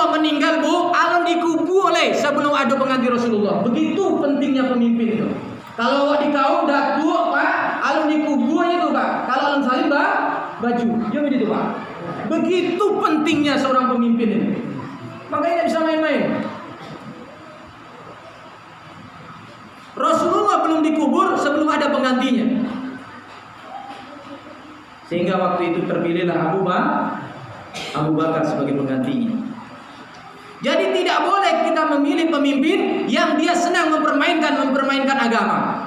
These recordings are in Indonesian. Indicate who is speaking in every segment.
Speaker 1: Rasulullah meninggal, Bu, alun dikubur oleh sebelum ada pengganti Rasulullah. Begitu pentingnya pemimpin itu. Kalau di kaum daku, Pak, alun dikuburnya itu, Pak. Kalau alun salim, Pak, baju. Ya begitu, Pak. Begitu pentingnya seorang pemimpin ini. Makanya tidak bisa main-main. Rasulullah belum dikubur sebelum ada penggantinya. Sehingga waktu itu terpilihlah Abu Bakar sebagai penggantinya. Jadi tidak boleh kita memilih pemimpin yang dia senang mempermainkan agama.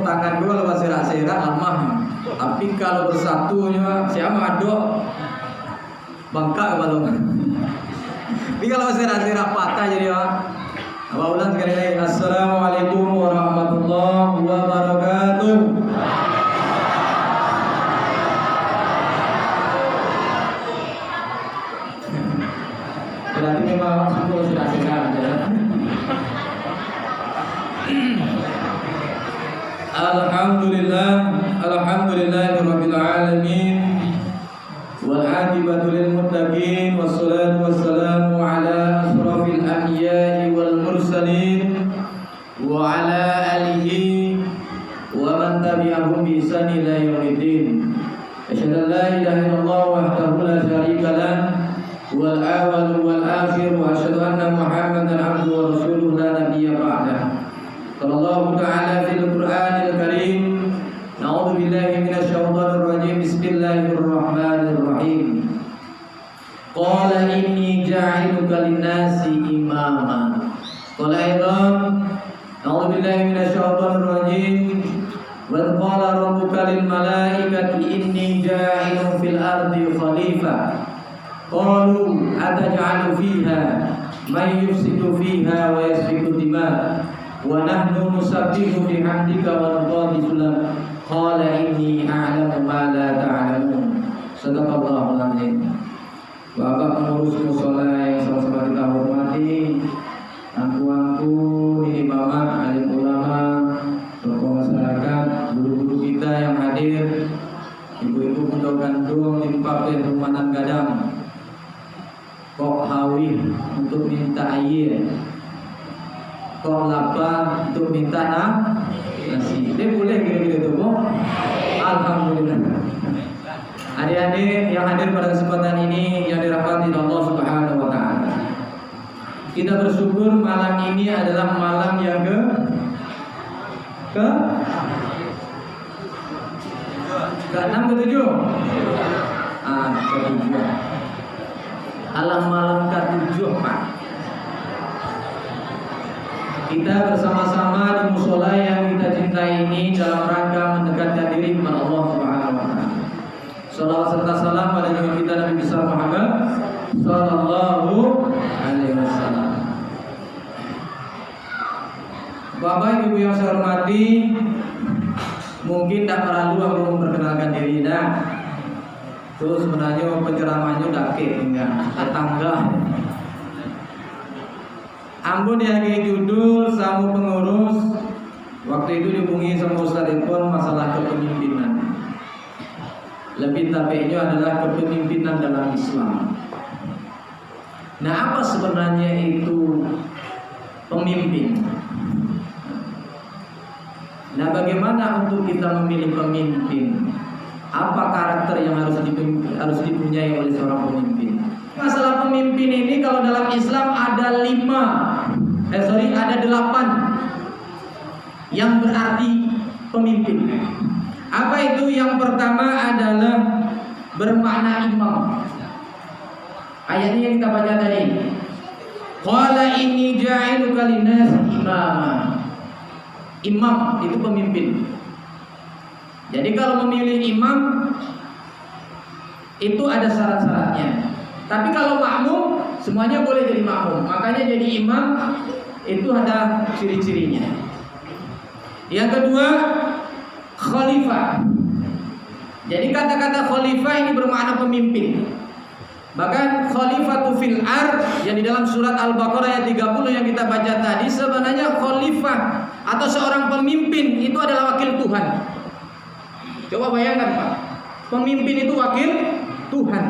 Speaker 1: Tangan gue kalau serak-serak lemah. Tapi kalau bersatunya siapa aduk bengkak balon. Tapi kalau serak-serak patah jadi apa? Apa ulang sekali lagi. Assalamualaikum warahmatullahi wabarakatuh. Berarti memang aku serak-serak aja. Alhamdulillahirabbil alamin wal aqibatu lil muttaqin wassalatu wassalamu ala asrafil anbiya'i wal mursalin wa ala alihi wa man tabi'ahum bi ihsan ila yaumiddin. Asyhadu an la ilaha illallah wahdahu la syarika lah wal awwal wal akhir wa asyhadu anna Muhammadan abduhu wa rasuluhu la nabiyya ba'dahu. Sallallahu ta'ala fil Qur'anil Karim. Na'udzu billahi minasy syaithanir rajim. Bismillahirrahmanirrahim. Qala inni ja'iluka lin-nasi imama. Qala aidan na'udzu billahi minasy syaithanir rajim. Wa qala rabbuka lil malaikati inni ja'ilun fil ardi khalifah. Qalu ataj'alu fiha may yufsidu fiha wa yasfiku dima' wa nahnu nusabbihu bihamdika wa nuqaddisu lak. Qala inni a'lamu ma la ta'lamun. Shadaqallahul azim. Bapak pengurus mushola yang sama-sama kita hormati, angku-angku, ini mama, alim ulama, tokoh masyarakat, guru-guru kita yang hadir, ibu-ibu pondok gandum, limpah rumanan gadang, kok hawi untuk minta air, kok lapar untuk minta nasi. Dia boleh gitu-gitu tuh, alhamdulillah. Adik-adik yang hadir pada kesempatan ini yang dirahmati Allah Subhanahu wa taala. Kita bersyukur malam ini adalah malam yang ke-6 ke-7. Ke-7. Alam malam ke-7, Pak. Kita bersama-sama di mushola yang kita cintai ini dalam rangka mendekatkan diri kepada Allah Subhanahu wa taala. Salawat serta salam pada junjungan kita Nabi besar Muhammad sallallahu alaihi wasallam. Bapak Ibu yang saya hormati, mungkin tak perlu aku memperkenalkan diri dah. Terus sebenarnya penceramahnya udah enggak tetangga. Ampun diagi judul samu pengurus. Waktu itu dihubungi sama Ustaz Ipon masalah kepemimpinan. Lebih tepatnya adalah kepemimpinan dalam Islam. Nah, apa sebenarnya itu pemimpin? Nah, bagaimana untuk kita memilih pemimpin? Apa karakter yang harus dipunyai oleh seorang pemimpin? Masalah pemimpin ini kalau dalam Islam ada 8 yang berarti pemimpin. Apa itu? Yang pertama adalah bermakna imam. Ayat ini yang kita baca tadi. Qala inni ja'iluka linnasi imama. Imam itu pemimpin. Jadi kalau memilih imam itu ada syarat-syaratnya. Tapi kalau makmum semuanya boleh jadi makmum. Makanya jadi imam itu ada ciri-cirinya. Yang kedua, khalifah. Jadi kata-kata khalifah ini bermakna pemimpin. Bahkan khalifatu fil ard yang di dalam surat Al-Baqarah ayat 30 yang kita baca tadi, sebenarnya khalifah atau seorang pemimpin itu adalah wakil Tuhan. Coba bayangkan Pak, pemimpin itu wakil Tuhan.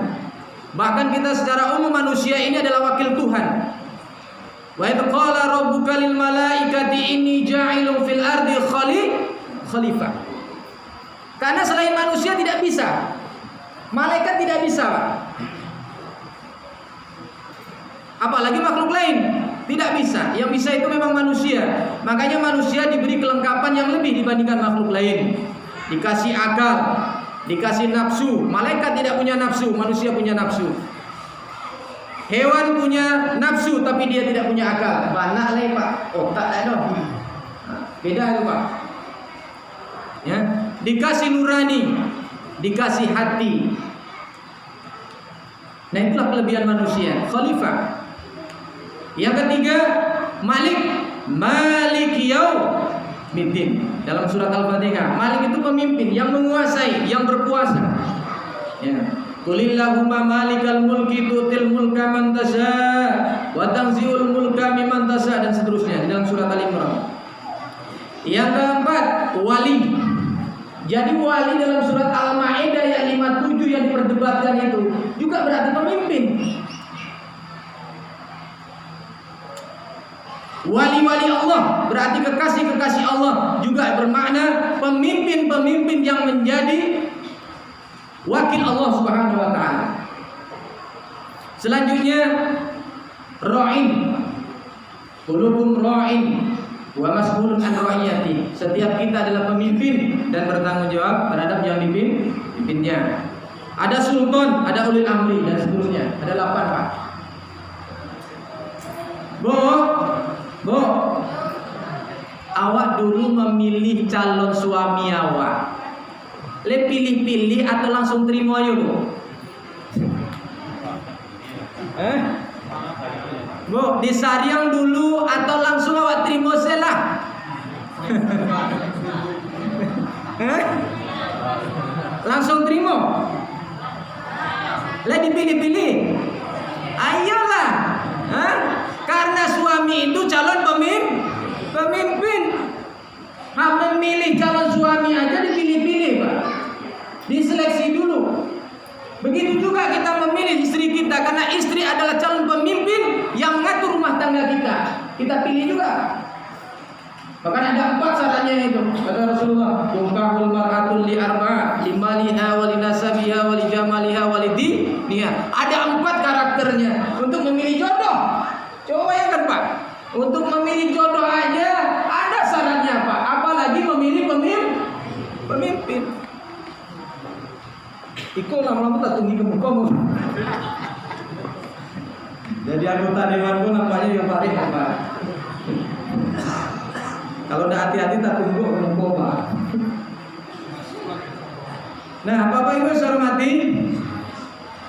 Speaker 1: Bahkan kita secara umum manusia ini adalah wakil Tuhan. Wa idz qala rabbuka lil malaikati inni ja'ilun fil ardi khalifah. Karena selain manusia tidak bisa, malaikat tidak bisa, Pak. Apalagi makhluk lain tidak bisa. Yang bisa itu memang manusia. Makanya manusia diberi kelengkapan yang lebih dibandingkan makhluk lain. Dikasih akal, dikasih nafsu. Malaikat tidak punya nafsu, manusia punya nafsu. Hewan punya nafsu tapi dia tidak punya akal. Banak lain Pak, otak ada. Beda itu Pak. Ya, dikasih nurani, dikasih hati. Nah itulah kelebihan manusia. Khalifah. Yang ketiga, Malik yaumiddin. Dalam surat Al-Fatihah, Malik itu pemimpin yang menguasai, yang berkuasa. Ya. Qulillahumma malikal mulki tu'til mulka man tasha wa tanzi'ul mulka mimman tasha, dan seterusnya di dalam surat Al-Imran. Yang keempat, wali. Jadi wali dalam surat Al-Maidah ayat 57 yang diperdebatkan itu juga berarti pemimpin. Wali-wali Allah berarti kekasih-kekasih Allah, juga bermakna pemimpin-pemimpin yang menjadi wakil Allah Subhanahu wa taala. Selanjutnya ra'in. Qulubukum ra'in wa mas'ulun an ra'iyati. Setiap kita adalah pemimpin dan bertanggung jawab terhadap yang dipimpinnya. Ada sultan, ada ulil amri dan seterusnya. Ada 8 Pak. Bu, awak dulu memilih calon suami awak. Le pilih-pilih atau langsung terima aja Bu? Bu, disaring dulu atau langsung awak terima selah? Langsung terima? Le dipilih-pilih? Ayolah. Karena suami itu calon pemimpin. Memilih calon suami aja dipilih-pilih Pak. Diseleksi dulu. Begitu juga kita memilih istri kita, karena istri adalah calon pemimpin yang mengatur rumah tangga kita. Kita pilih juga. Bahkan ada 4 syaratnya itu. Kata Rasulullah, "Tunkahul mar'atu li arba'a, li maliha wa li nasabiha wa li jamaliha wa li diniha." Ada 4 karakternya untuk memilih jodoh. Coba bayangkan Pak, untuk memilih jodoh aja ada syaratnya Pak, apalagi memilih pemimpin. Iko lama-lama tak tunggu ke muka. Jadi anggota dewan pun nampaknya yang paling Pak. Kalau udah hati-hati tak tunggu ke muka Pak. Nah, Bapak Ibu saya hormati.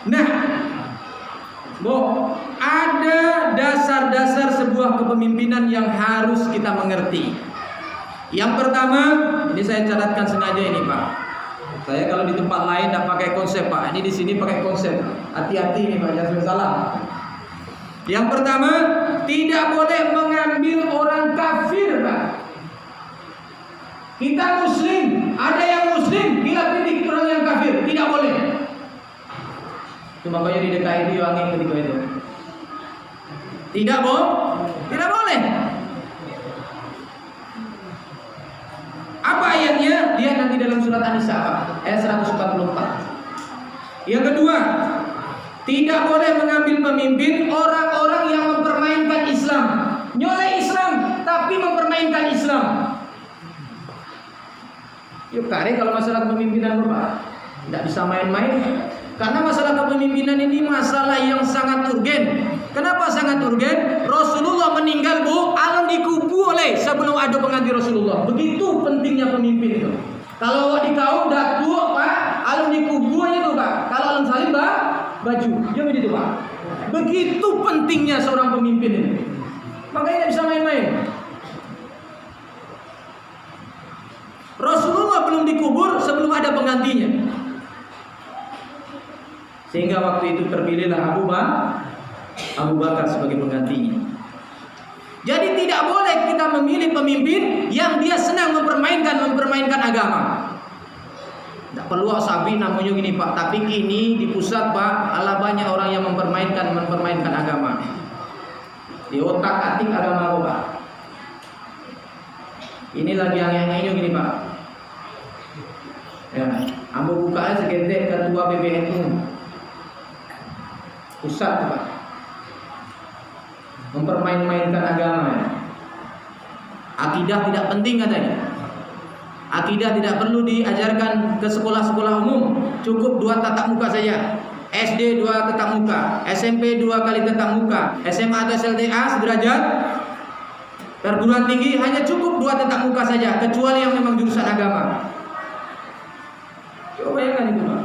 Speaker 1: Nah, Bu, ada dasar-dasar sebuah kepemimpinan yang harus kita mengerti. Yang pertama, ini saya catatkan sengaja ini Pak. Saya kalau di tempat lain tidak pakai konsep Pak. Ini di sini pakai konsep. Hati-hati ini Pak, jangan salah. Yang pertama, tidak boleh mengambil orang kafir Pak. Kita Muslim, ada yang Muslim, bila pilih orang yang kafir, tidak boleh. Cuma makanya di DKI itu angin ketika itu. Tidak boleh. Apa ayatnya? Lihat nanti dalam surat An-Nisa ayat 144. Yang kedua, tidak boleh mengambil pemimpin orang-orang yang mempermainkan Islam, nyoleh Islam tapi mempermainkan Islam. Yuk kare kalau masalah kepemimpinan Bapak, tidak bisa main-main. Karena masalah kepemimpinan ini masalah yang sangat Allah, begitu pentingnya pemimpin itu. Kalau di kaum datuk Pak, alun di kubunya itu Pak. Kalau alun salim baju, dia begitu Pak. Begitu pentingnya seorang pemimpin ini. Makanya tidak bisa main-main. Rasulullah belum dikubur sebelum ada penggantinya. Sehingga waktu itu terpilihlah Abu Bakar sebagai penggantinya. Jadi tidak boleh kita memilih pemimpin yang dia senang mempermainkan agama. Tidak perlu sapi namanya gini Pak, tapi kini di pusat Pak, ala banyak orang yang mempermainkan agama. Di otak-atik agama Pak. Ini lagi yang ini gini Pak. Ya, ambo buka segentek ketua PBNU pusat Pak. Mempermain-mainkan agama. Akidah tidak penting katanya. Akidah tidak perlu diajarkan ke sekolah-sekolah umum, cukup 2 tatap muka saja. SD 2 tatap muka, SMP 2 kali tatap muka, SMA atau SLTA sederajat. Perguruan tinggi hanya cukup 2 tatap muka saja, kecuali yang memang jurusan agama. Coba bayangkan itu Pak.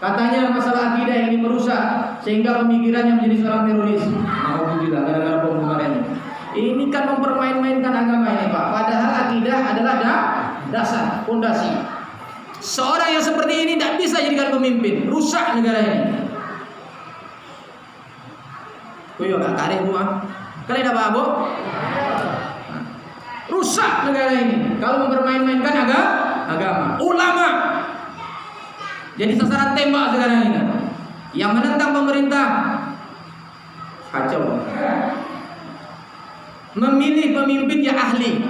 Speaker 1: Katanya masalah akidah ini merusak sehingga pemikirannya menjadi seorang teroris. Alhamdulillah gara-gara bom kemarin. Ini kan mempermain-mainkan agama ini Pak. Padahal akidah adalah dasar, fondasi. Seorang yang seperti ini tidak bisa jadikan pemimpin, rusak negara ini. Kuyo gak karek buah. Kalian apa Bu? Rusak negara ini kalau mempermain-mainkan agama. Ulama jadi sasaran tembak sekarang ini. Yang menentang pemerintah kacau. Memilih pemimpin yang ahli.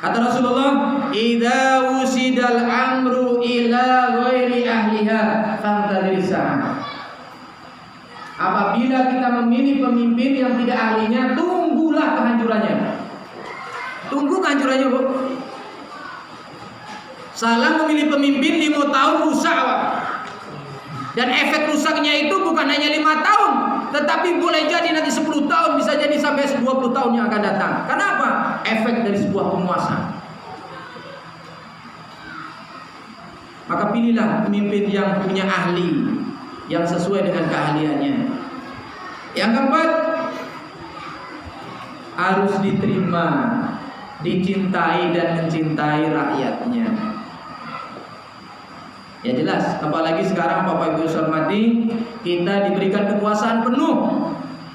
Speaker 1: Kata Rasulullah, "Idza wusidal amru ila ghairi ahliha fantadhir sa'ah." Apabila kita memilih pemimpin yang tidak ahlinya, tunggulah kehancurannya. Tunggu kehancurannya, Bu. Salah memilih pemimpin 5 tahun rusak, Pak. Dan efek rusaknya itu bukan hanya 5 tahun, tetapi boleh jadi nanti 10 tahun, bisa jadi sampai 20 tahun yang akan datang. Kenapa? Efek dari sebuah penguasa. Maka pilihlah pemimpin yang punya ahli, yang sesuai dengan keahliannya. Yang keempat, harus diterima, dicintai dan mencintai rakyatnya. Ya jelas, apalagi sekarang Bapak Ibu hormati, kita diberikan kekuasaan penuh.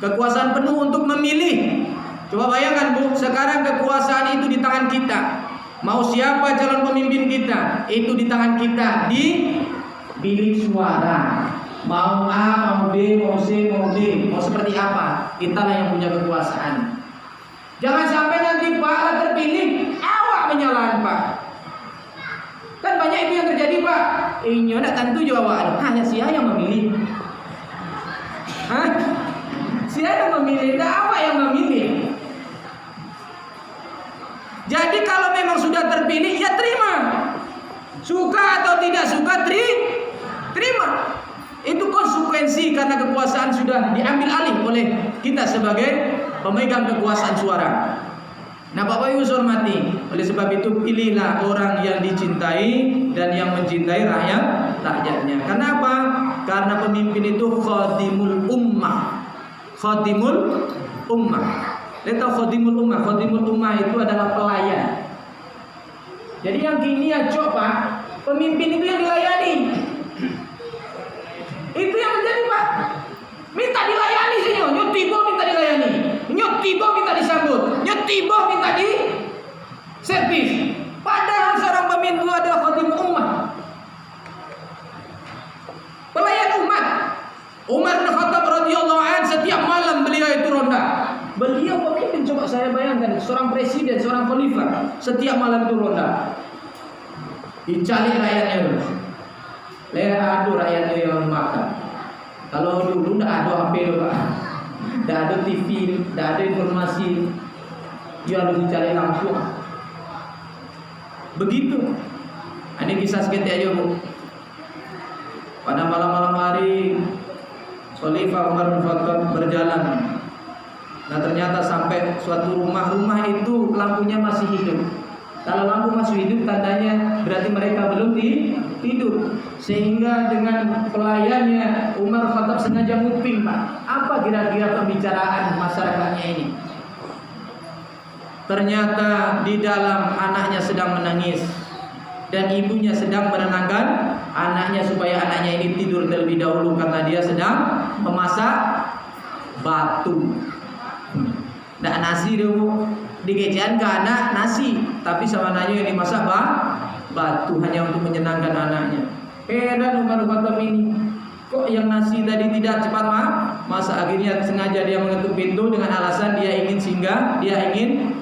Speaker 1: Kekuasaan penuh untuk memilih. Coba bayangkan Bu, sekarang kekuasaan itu di tangan kita. Mau siapa calon pemimpin kita, itu di tangan kita, di bilik suara. Mau A, mau B, mau C, mau D, mau seperti apa, kitalah yang punya kekuasaan. Jangan sampai nanti Pak terpilih, awak menyalahan Pak. Kan banyak itu yang terjadi Pak. Ini ada tentu jawab. Hanya siapa yang memilih? Hah? Siapa yang memilih? Tidak awak yang memilih. Jadi kalau memang sudah terpilih, ya terima. Suka atau tidak suka, terima. Itu konsekuensi karena kekuasaan sudah diambil alih oleh kita sebagai pemegang kekuasaan suara. Nah Bapak Ibu hormati, oleh sebab itu pilihlah orang yang dicintai dan yang mencintai rakyatnya. Kenapa? Karena pemimpin itu khadimul ummah. Khadimul ummah. Lihat khadimul ummah. Khadimul ummah itu adalah pelayan. Jadi yang kini ya coba pemimpin itu yang dilayani. Itu yang menjadi Pak. Minta dilayani sih, nyotibo minta dilayani, nyotibo minta disambut, nyotibo minta di servis. Padahal seorang pemimpin itu adalah khadim ummah, pelayan umat. Umar bin Khattab radhiyallahu anhu setiap malam beliau itu ronda. Beliau pemimpin, coba saya bayangkan seorang presiden, seorang khalifah setiap malam itu ronda. Dicari rakyatnya, lihat adu rakyatnya yang makan. Kalau dulu tidak ada HP Pak, tidak ada TV, tidak ada informasi, dia harus dicari langsung. Begitu. Ini kisah seketik aja Bu. Pada malam-malam hari, Khalifah Umar bin Khattab berjalan Nah ternyata sampai suatu rumah itu lampunya masih hidup. Kalau lampu masih hidup tandanya berarti mereka belum tidur. Sehingga dengan pelayannya Umar Khattab sengaja nguping, Pak. Apa kira-kira pembicaraan masyarakatnya ini? Ternyata di dalam anaknya sedang menangis dan ibunya sedang menenangkan anaknya supaya anaknya ini tidur terlebih dahulu karena dia sedang memasak batu. Nggak nasi dulu dikecian ke anak nasi, tapi sama anaknya yang dimasak batu hanya untuk menyenangkan anaknya. Heran Umar Khattab ini, kok yang nasi tadi tidak cepat masa akhirnya sengaja dia mengetuk pintu dengan alasan dia ingin singgah, dia ingin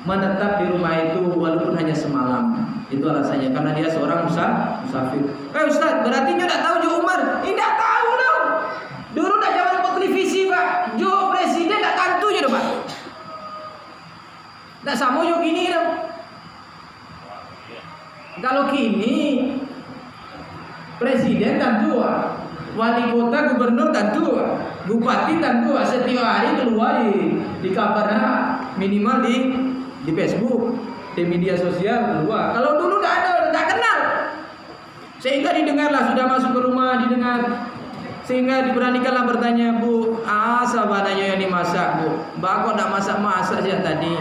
Speaker 1: menetap di rumah itu walaupun hanya semalam. Itu alasannya karena dia seorang musafir. Ustaz, berarti nyo tak tahu Jo Umar? Tidak tahu dong. Dulu tak zaman televisi Pak, Jo presiden tak kantu je Pak. Tak sama Jo gini dong. Kalau kini presiden dan tua, wali kota, gubernur dan tua, bupati dan tua setiap hari keluar di kabarnya minimal di Facebook, di media sosial keluar. Kalau dulu tidak ada, tidak kenal. Sehingga didengarlah sudah masuk ke rumah didengar. Sehingga diberanikanlah bertanya, Bu, sabananya yang dimasak, Bu. Mbak kok tidak masak saja tadi?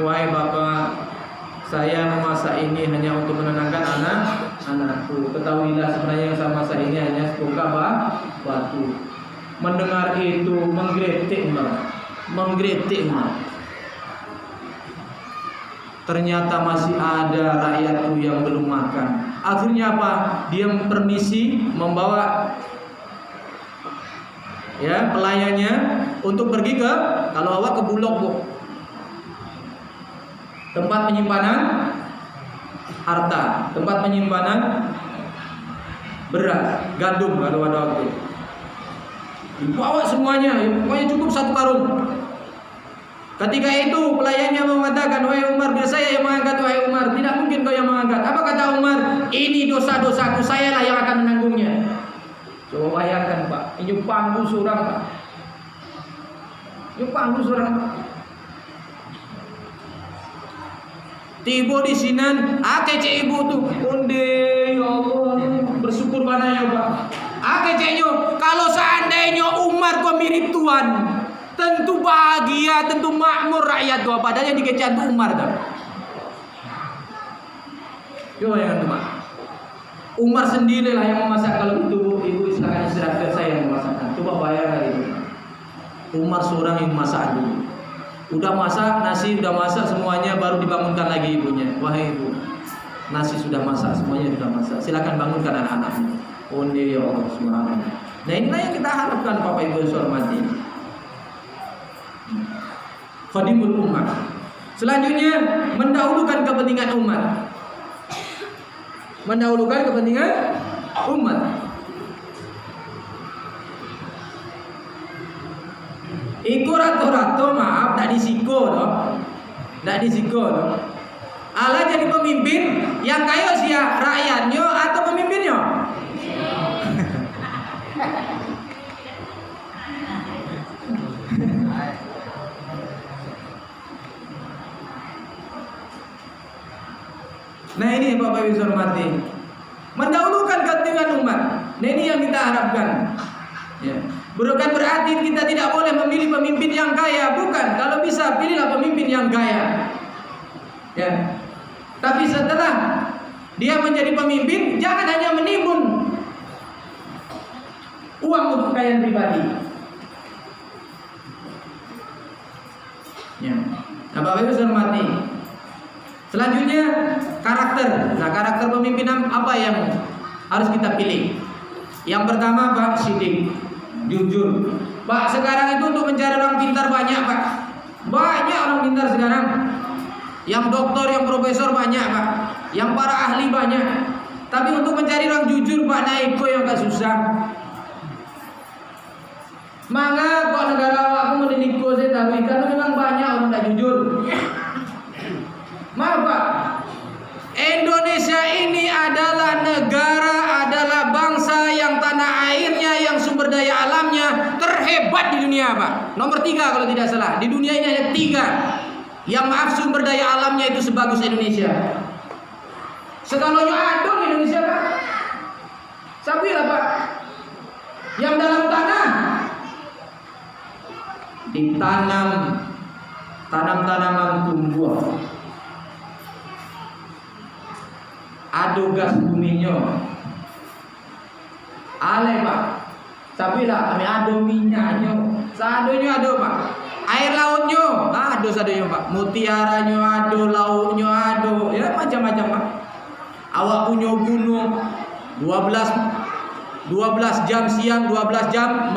Speaker 1: Wahai Bapak, saya memasak ini hanya untuk menenangkan anak-anakku. Ketahuilah sebenarnya yang saya masak ini hanya sebuah batu. Mendengar itu menggeletik, ternyata masih ada rakyatku yang belum makan. Akhirnya apa? Dia permisi membawa pelayannya untuk pergi ke Bulog, Bu. Tempat penyimpanan harta, tempat penyimpanan beras, gandum kalau ada waktu. Dibawa semuanya, pokoknya cukup satu karung. Ketika itu pelayannya mengatakan, wahai Umar, biar saya yang mengangkat, wahai Umar. Tidak mungkin kau yang mengangkat. Apa kata Umar? Ini dosa-dosaku, saya lah yang akan menanggungnya. Coba bayangkan Pak, ini panggu surang Pak. Ini panggu surang Pak. Tiba di sinan, kece ibu tuh, onde ya Allah, bersyukur mana ya Pak. Kecenya, kalau seandainya Umar kau mirip Tuhan, tentu bahagia, tentu makmur rakyat gua. Padahal yang dikejar itu Umar kan. Coba yang teman. Umar sendirilah yang memasak. Kalau itu ibu silakan istirahatkan, saya yang memasakkan. Coba bayangkan itu. Umar seorang yang memasak dulu. Udah masak nasi, udah masak semuanya, baru dibangunkan lagi ibunya. Wahai ibu, nasi sudah masak, semuanya sudah masak. Silakan bangunkan anak-anaknya. Oh ya Allah Subhanahu. Nah inilah yang kita harapkan Bapak Ibu hormati. Khadimul umat. Selanjutnya mendahulukan kepentingan umat. Mendahulukan kepentingan umat. Iku rato-rato maaf tak disiko dong. Tak disiko dong. Allah jadi pemimpin yang kaya sia rakyatnya atau pemimpinnya? Nah ini Bapak Ibu hormati, mendahulukan kepentingan umat. Nah ini yang kita harapkan. Ya. Bukan berarti kita tidak boleh memilih pemimpin yang kaya, bukan. Kalau bisa pilihlah pemimpin yang kaya. Ya. Tapi setelah dia menjadi pemimpin, jangan hanya menimbun uang untuk kekayaan pribadi. Ya. Nah, Bapak Ibu hormati. Selanjutnya karakter. Nah, karakter pemimpinan apa yang harus kita pilih? Yang pertama Pak, sidik, jujur. Pak, sekarang itu untuk mencari orang pintar banyak Pak. Banyak orang pintar sekarang. Yang doktor, yang profesor banyak Pak. Yang para ahli banyak. Tapi untuk mencari orang jujur Pak, naiko yang gak susah. Mangga kok negara aku mendidik saya tahu karena memang banyak orang gak jujur. Maaf Pak, Indonesia ini adalah negara, adalah bangsa yang tanah airnya, yang sumber daya alamnya terhebat
Speaker 2: hebat di dunia Pak. Nomor 3 kalau tidak salah. Di dunia ini hanya 3 yang sumber daya alamnya itu sebagus Indonesia. Sekalonyo ada di Indonesia Pak. Sabilah Pak. Yang dalam tanah ditanam tanaman tumbuh. Ado gas buminya. Ale Pak. Sabilah kami ado minyaknya. Sadonya ado Pak. Air lautnya ado sadonya Pak. Mutiaranya ado, lauknya ado. Ya macam-macam Pak. Awak punya gunung 12 jam siang, 12 jam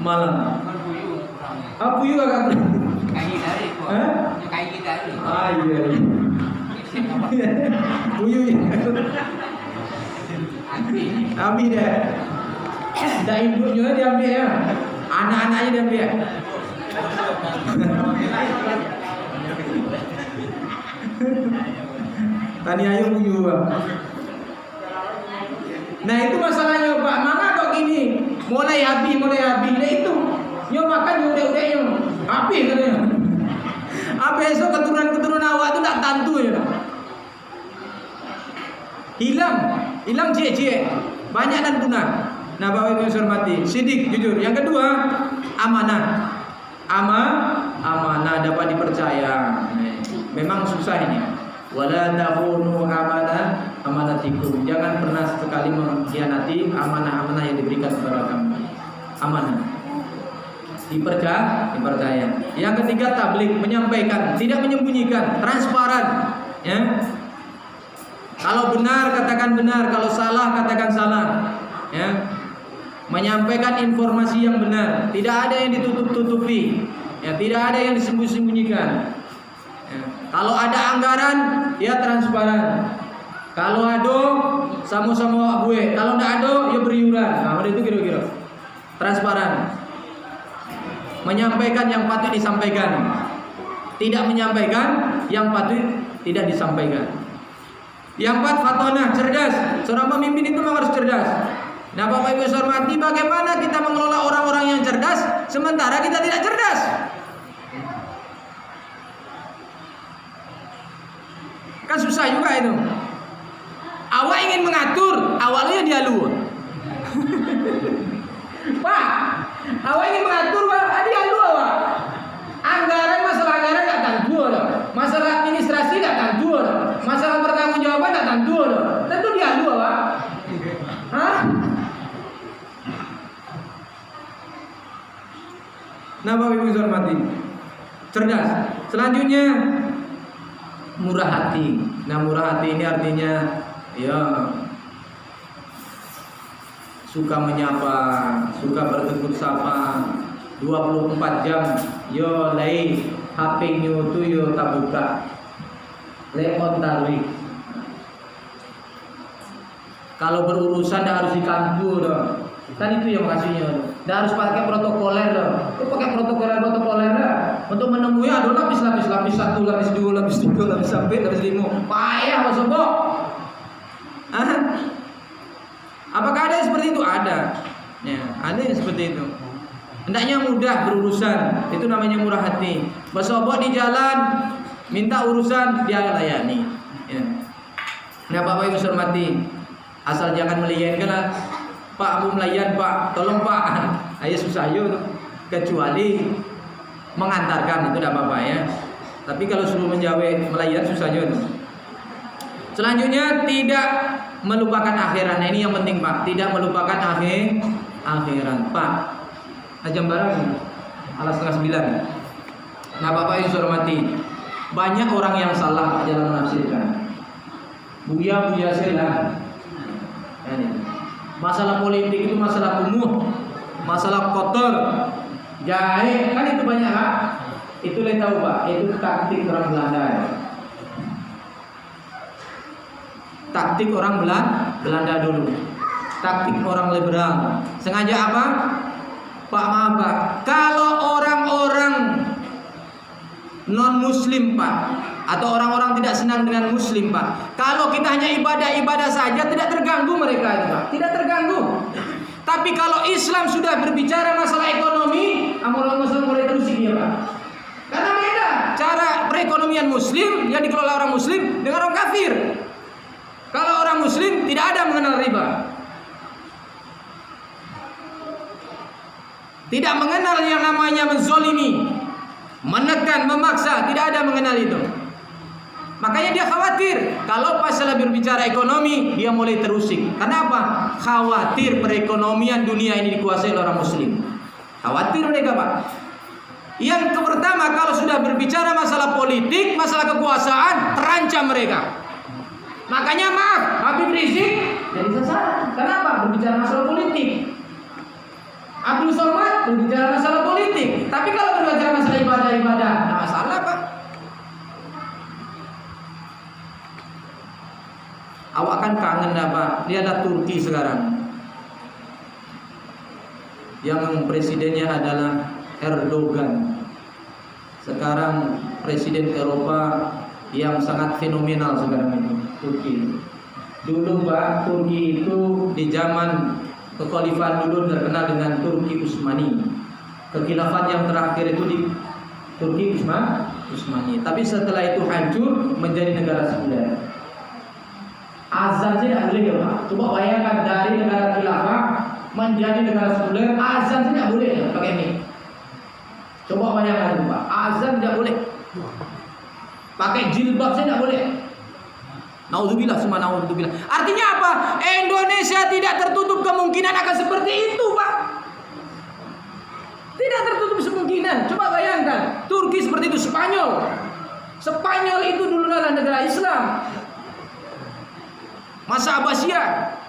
Speaker 2: malam. Apa juga kan?
Speaker 3: Kayak dari kok. Kayak kita ini.
Speaker 2: Ah iya. Buyu ya. Ambil deh. Dah induknya diambil ya. Anak-anaknya diambil. Tani ayo buyu. Nah itu masalahnya Pak. Mana kok gini? Mulai habis. Nah itu. Nyo makan udah habis katanya. Apa esok keturunan awak tu tak tantu ya. Hilang cie-cie. Banyak dan punah. Nah, Bapak Ibu yang saya hormati, sidik jujur. Yang kedua, amanah. Amanah dapat dipercaya. Memang susah ini. Wala takhunu amanatikum. Jangan pernah sekali mengkhianati amanah-amanah yang diberikan kepada kamu. Amanah. Dipercaya. Yang ketiga, tabligh, menyampaikan, tidak menyembunyikan, transparan. Ya. Kalau benar katakan benar, kalau salah katakan salah. Ya. Menyampaikan informasi yang benar, tidak ada yang ditutup-tutupi, ya, tidak ada yang disembunyi-sembunyikan. Ya. Kalau ada anggaran, ya transparan. Kalau ada, sama-sama gue. Kalau tidak ada, ya beriuran. Nah, itu kira-kira transparan. Menyampaikan yang patut disampaikan, tidak menyampaikan yang patut tidak disampaikan. Yang 4, fatonah, cerdas. Seorang pemimpin itu memang harus cerdas. Nah, Bapak Ibu saya hormati, bagaimana kita mengelola orang-orang yang cerdas sementara kita tidak cerdas? Kan susah juga itu. Awak ingin mengatur, awalnya dia lu. Pak, awak ingin mengatur, Pak, dia lu awak. Masalah anggaran tak tentu loh. Masalah administrasi tak tentu loh. Masalah pertanggungjawaban tak tentu loh. Tentu dia lu awak. Hah? Nah, Bapak Ibu saya hormati, cerdas. Selanjutnya, murah hati. Nah, murah hati ini artinya ya suka menyapa, suka bertegur sapa. 24 jam yo lay HP nyu tu yo tak buka. Lemon tarik. Kalau berurusan dah harus di kantor. Kan itu yang maksudnya. Dah harus pakai protokoler loh. Itu pakai protokoler dah. Untuk menemui ada lapis 1, lapis 2, lapis 3, lapis sampai lapis 5. Payah Mas Sobo. Apakah ada yang seperti itu? Ada. Ya, ada yang seperti itu. Hendaknya mudah berurusan. Itu namanya murah hati. Mas Sobo di jalan minta urusan dia layani. Ya. Nah, Bapak Ibu saya hormati, asal jangan melayankan lah. Pak, aku melayan Pak, tolong Pak. Ayo susah yuk. Kecuali mengantarkan itu tidak apa-apa ya. Tapi kalau suruh menjawab melayan susah yuk. Selanjutnya tidak melupakan akhirat. Nah, ini yang penting Pak. Tidak melupakan akhirat Pak. Jam barang alas 8:30. Nah, Bapak Ibu saya hormati, banyak orang yang salah Pak dalam menafsirkan. Buya silang. Masalah politik itu masalah kumuh, masalah kotor, jahe, kan itu banyak Pak. Itu saya tahu Pak, itu taktik orang Belanda. Taktik orang Belanda dulu. Taktik orang liberal. Sengaja apa? Pak, maaf Pak, kalau orang-orang non-muslim Pak, atau orang-orang tidak senang dengan muslim Pak, kalau kita hanya ibadah saja tidak terganggu mereka itu Pak, tidak terganggu. Tapi kalau Islam sudah berbicara masalah ekonomi, orang Muslim mulai terusik dia, Pak. Karena beda cara perekonomian Muslim yang dikelola orang Muslim dengan orang kafir. Kalau orang Muslim tidak ada mengenal riba, tidak mengenal yang namanya menzolimi, menekan, memaksa, tidak ada mengenal itu. Makanya dia khawatir kalau masalah berbicara ekonomi dia mulai terusik. Kenapa? Khawatir perekonomian dunia ini dikuasai oleh orang Muslim. Khawatir mereka, Pak. Yang pertama, kalau sudah berbicara masalah politik, masalah kekuasaan, terancam mereka. Makanya maaf, Habib Rizik jadi sasaran. Kenapa? Berbicara masalah politik. Abdul Somad berbicara masalah politik. Tapi kalau berbicara masalah ibadah-ibadah, tidak masalah, Pak. Awak kan kangen dah, Pak. Lihatlah Turki sekarang, yang presidennya adalah Erdogan. Sekarang presiden Eropa yang sangat fenomenal sekarang ini, Turki. Dulu, Pak, Turki itu di zaman kekhalifahan dulu terkenal dengan Turki Utsmani. Kekhilafan yang terakhir itu di Turki Utsmani. Tapi setelah itu hancur menjadi negara sekuler. Azan tidak boleh, ya, Pak. Coba bayangkan dari negara khilafah menjadi negara sekuler, azan tidak boleh, ya, pakai ini. Coba bayangkan, Pak. Azan tidak boleh. Pakai jilbab saya tidak boleh. Naudzubillah, semua naudzubillah. Artinya apa? Indonesia tidak tertutup kemungkinan akan seperti itu, Pak. Tidak tertutup kemungkinan. Coba bayangkan, Turki seperti itu, Spanyol. Spanyol itu dulu adalah negara Islam. Masa Abbasiyah.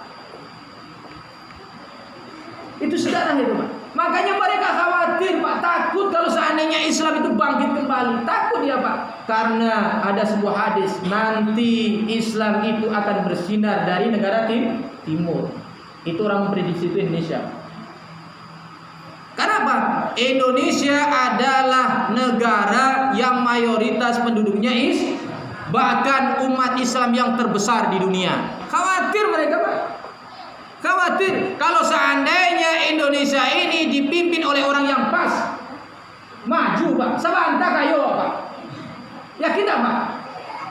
Speaker 2: Itu sejarah itu, Pak. Makanya mereka khawatir, Pak, takut kalau seandainya Islam itu bangkit kembali. Takut dia, Pak. Karena ada sebuah hadis, nanti Islam itu akan bersinar dari negara timur. Itu orang memprediksi itu Indonesia. Kenapa? Indonesia adalah negara yang mayoritas penduduknya bahkan umat Islam yang terbesar di dunia. Khawatir mereka, Pak. Khawatir kalau seandainya Indonesia ini dipimpin oleh orang yang pas, maju, Pak. Sabanta kayo, Pak. Yakin tak, Pak?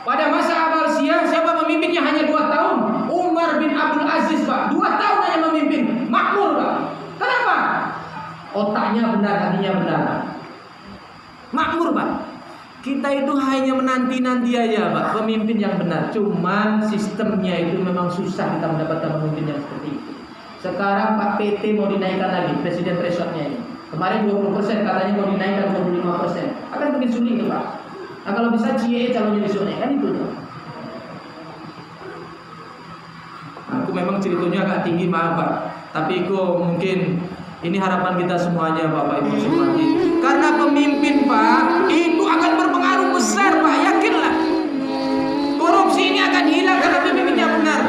Speaker 2: Pada masa Abbasiyah siapa pemimpinnya hanya 2 tahun? Umar bin Abdul Aziz, Pak. 2 tahun hanya memimpin, makmur, Pak. Kenapa? Otaknya benar, hatinya benar, Pak. Makmur, Pak. Kita itu hanya menanti-nanti aja, Pak, pemimpin yang benar. Cuman sistemnya itu memang susah kita mendapatkan pemimpin yang seperti itu. Sekarang Pak PT mau dinaikkan lagi, presiden thresholdnya ini. Kemarin 20%, katanya mau dinaikkan 25%. Akan bikin sulit, Pak. Nah, kalau bisa CIE calonnya disuruh, kan itu tuh. Aku memang ceritanya agak tinggi, maaf, Pak. Tapi kok mungkin ini harapan kita semuanya, Bapak Ibu semuanya. Karena pemimpin, Pak, itu akan berpengaruh besar, Pak. Yakinlah. Korupsi ini akan hilang karena pemimpinnya benar.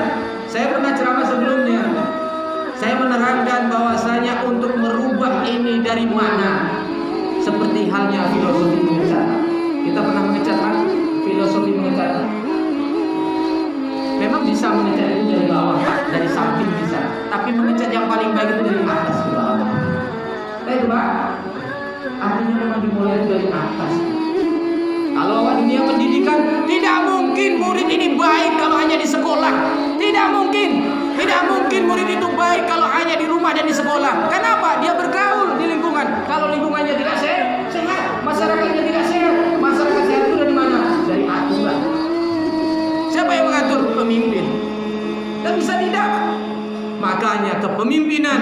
Speaker 2: Saya pernah ceramah sebelumnya. Saya menerangkan bahwasanya untuk merubah ini dari mana? Seperti halnya filosofi mengecat. Kita pernah mengecat, Pak? Filosofi mengecat. Memang bisa mengecat itu dari bawah, Pak. Dari samping bisa. Tapi mengecat yang paling baik itu dari atas ke bawah. Itu, Pak. Artinya memang dimulai dari atas. Kalau awak dunia pendidikan, tidak mungkin murid ini baik kalau hanya di sekolah. Tidak mungkin. Tidak mungkin murid itu baik kalau hanya di rumah dan di sekolah. Kenapa? Dia bergaul di lingkungan. Kalau lingkungannya tidak sehat, masyarakatnya tidak sehat. Masyarakat sehat itu dari mana? Dari aturan. Siapa yang mengatur? Pemimpin. Dan bisa tidak. Makanya kepemimpinan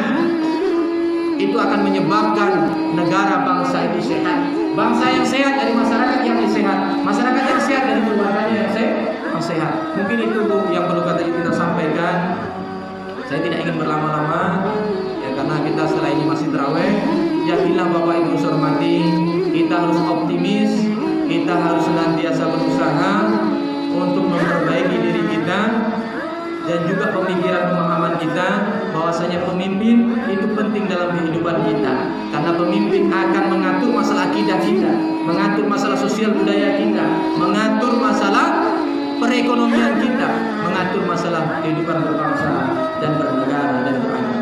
Speaker 2: itu akan menyebabkan negara bangsa itu sehat. Bangsa yang sehat dari masyarakat yang sehat. Masyarakat yang sehat dari keluarganya yang sehat. Mungkin itu, Bu, yang perlu kita sampaikan. Saya tidak ingin berlama-lama, ya, karena kita setelah ini masih tarawih. Yakinlah Bapak Ibu hormati, kita harus optimis, kita harus senantiasa berusaha untuk memperbaiki diri kita dan juga pemikiran pemahaman kita bahwasanya pemimpin itu penting dalam kehidupan kita, karena pemimpin akan mengatur masalah akidah kita, mengatur masalah sosial budaya kita, mengatur masalah perekonomian kita, mengatur masalah kehidupan berbangsa dan bernegara dan beragama.